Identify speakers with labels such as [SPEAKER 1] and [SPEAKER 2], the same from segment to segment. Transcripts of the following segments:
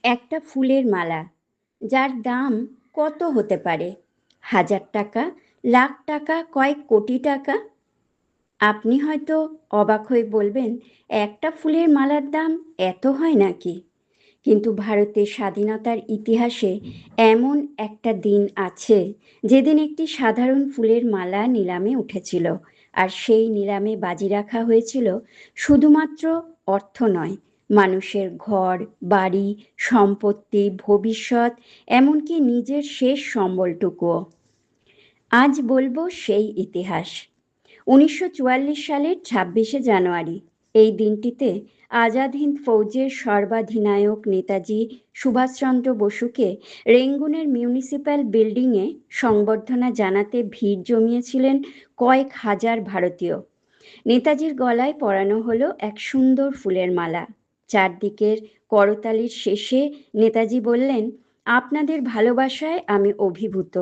[SPEAKER 1] একটা ফুলের মালা যার দাম কত হতে পারে? ১,০০০ টাকা, লাখ টাকা, কয়েক কোটি টাকা। আপনি হয়তো অবাক হয়ে বলবেন, একটা ফুলের মালার দাম এত হয় নাকি? কিন্তু ভারতের স্বাধীনতার ইতিহাসে এমন একটা দিন আছে যেদিন একটি সাধারণ ফুলের মালা নিলামে উঠেছিল। আর সেই নিলামে বাজি রাখা হয়েছিল শুধুমাত্র অর্থ নয়, মানুষের ঘর, বাড়ি, সম্পত্তি, ভবিষ্যৎ, এমনকি নিজের শেষ সম্বলটুকুও। আজ বলবো সেই ইতিহাস। ১৯৪৪ সালের ২৬শে জানুয়ারি, এই দিনটিতে আজাদ হিন্দ ফৌজের সর্বাধিনায়ক নেতাজি সুভাষচন্দ্র বসুকে রেঙ্গুনের মিউনিসিপ্যাল বিল্ডিংয়ে সংবর্ধনা জানাতে ভিড় জমিয়েছিলেন কয়েক হাজার ভারতীয়। নেতাজির গলায় পরানো হলো এক সুন্দর ফুলের মালা। চারদিকের করতালির শেষে নেতাজি বললেন, আপনাদের ভালোবাসায় আমি অভিভূত,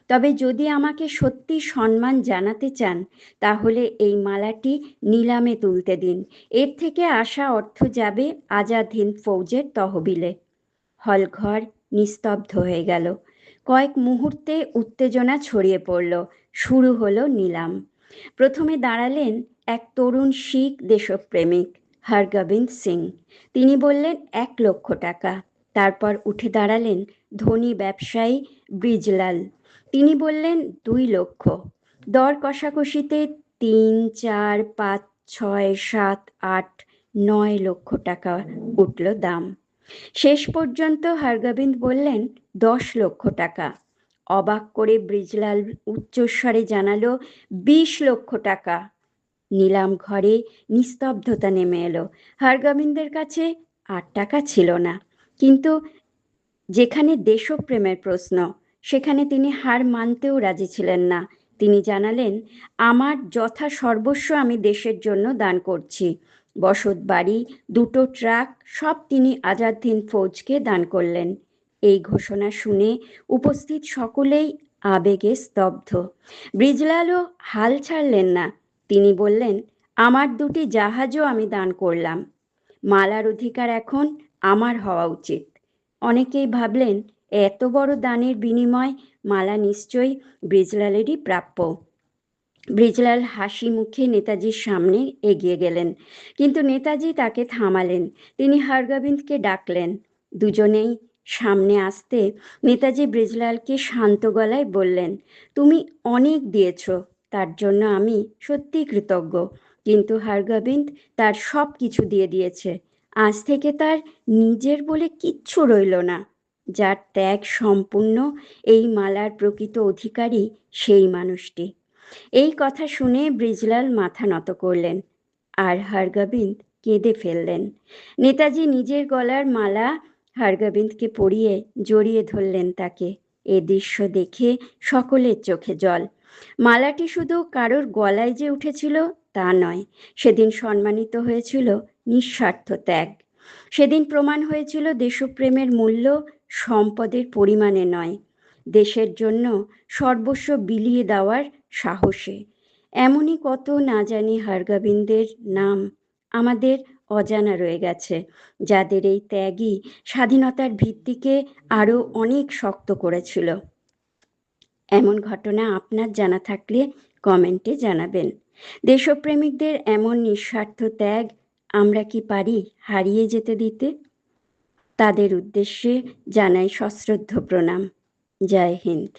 [SPEAKER 1] তবে যদি আমাকে সত্যি সম্মান জানাতে চান তাহলে এই মালাটি নিলামে তুলতে দিন। এর থেকে আসা অর্থ যাবে আজাদ হিন্দ ফৌজের তহবিলে। হলঘর নিস্তব্ধ হয়ে গেল। কয়েক মুহূর্তে উত্তেজনা ছড়িয়ে পড়ল। শুরু হলো নিলাম। প্রথমে দাঁড়ালেন এক তরুণ শিখ দেশপ্রেমিক, হরগোবিন্দ সিং। তিনি বললেন ১,০০,০০০ টাকা। তারপর উঠে দাঁড়ালেন ধনী ব্যবসায়ী ব্রিজলাল। তিনি বললেন ২,০০,০০০। দর কষাকষিতে ৩, ৪, ৫, ৬, ৭, ৮, ৯,০০,০০০ টাকা উঠল দাম। শেষ পর্যন্ত হরগোবিন্দ বললেন ১০,০০,০০০ টাকা। অবাক করে ব্রিজলাল উচ্চস্বরে জানালো ২০,০০,০০০ টাকা। নিলাম ঘরে নিস্তব্ধতা নেমে এলো। হরগোবিন্দের কাছে ৮ টাকা ছিল না, কিন্তু যেখানে দেশপ্রেমের প্রশ্ন, সেখানে তিনি হার মানতেও রাজি ছিলেন না। তিনি জানালেন, আমার যথা সর্বস্ব আমি দেশের জন্য দান করছি। বসত বাড়ি, ২টো ট্রাক, সব তিনি আজাদ হিন্দ ফৌজকে দান করলেন। এই ঘোষণা শুনে উপস্থিত সকলেই আবেগে স্তব্ধ। ব্রিজলালও হাল ছাড়লেন না। তিনি বললেন, আমার ২টি জাহাজও আমি দান করলাম। মালার অধিকার এখন আমার হওয়া উচিত। অনেকেই ভাবলেন, এত বড় দানের বিনিময় মালা নিশ্চয়ই ব্রিজলালেরই প্রাপ্য। ব্রিজলাল হাসি মুখে নেতাজির সামনে এগিয়ে গেলেন, কিন্তু নেতাজি তাকে থামালেন। তিনি হরগোবিন্দকে ডাকলেন। দুজনেই সামনে আসতে নেতাজি ব্রিজলালকে শান্ত গলায় বললেন, তুমি অনেক দিয়েছ, তার জন্য আমি সত্যিই কৃতজ্ঞ। কিন্তু হরগোবিন্দ তার সব কিছু দিয়ে দিয়েছে। আজ থেকে তার নিজের বলে কিচ্ছু রইল না। যার ত্যাগ সম্পূর্ণ, এই মালার প্রকৃত অধিকারী সেই মানুষটি। এই কথা শুনে ব্রিজলাল মাথা নত করলেন, আর হরগোবিন্দ কেঁদে ফেললেন। নেতাজি নিজের গলার মালা হরগোবিন্দকে পরিয়ে জড়িয়ে ধরলেন তাকে। এ দৃশ্য দেখে সকলের চোখে জল। মালাটি শুধু কারোর গলায় যে উঠেছিল তা নয়, সেদিন সম্মানিত হয়েছিল নিঃস্বার্থ ত্যাগ। সেদিন প্রমাণ হয়েছিল দেশপ্রেমের মূল্য সম্পদের পরিমাণে নয়, দেশের জন্য সর্বস্ব বিলিয়ে দেওয়ার সাহসে। এমনই কত না জানি হরগোবিন্দের নাম আমাদের অজানা রয়ে গেছে, যাদের এই ত্যাগই স্বাধীনতার ভিত্তিকে আরো অনেক শক্ত করেছিল। এমন ঘটনা আপনার জানা থাকলে কমেন্টে জানাবেন। দেশপ্রেমিকদের এমন নিঃস্বার্থ ত্যাগ আমরা কি পারি হারিয়ে যেতে দিতে? তাদের উদ্দেশ্যে জানাই সশ্রদ্ধ প্রণাম। জয় হিন্দ।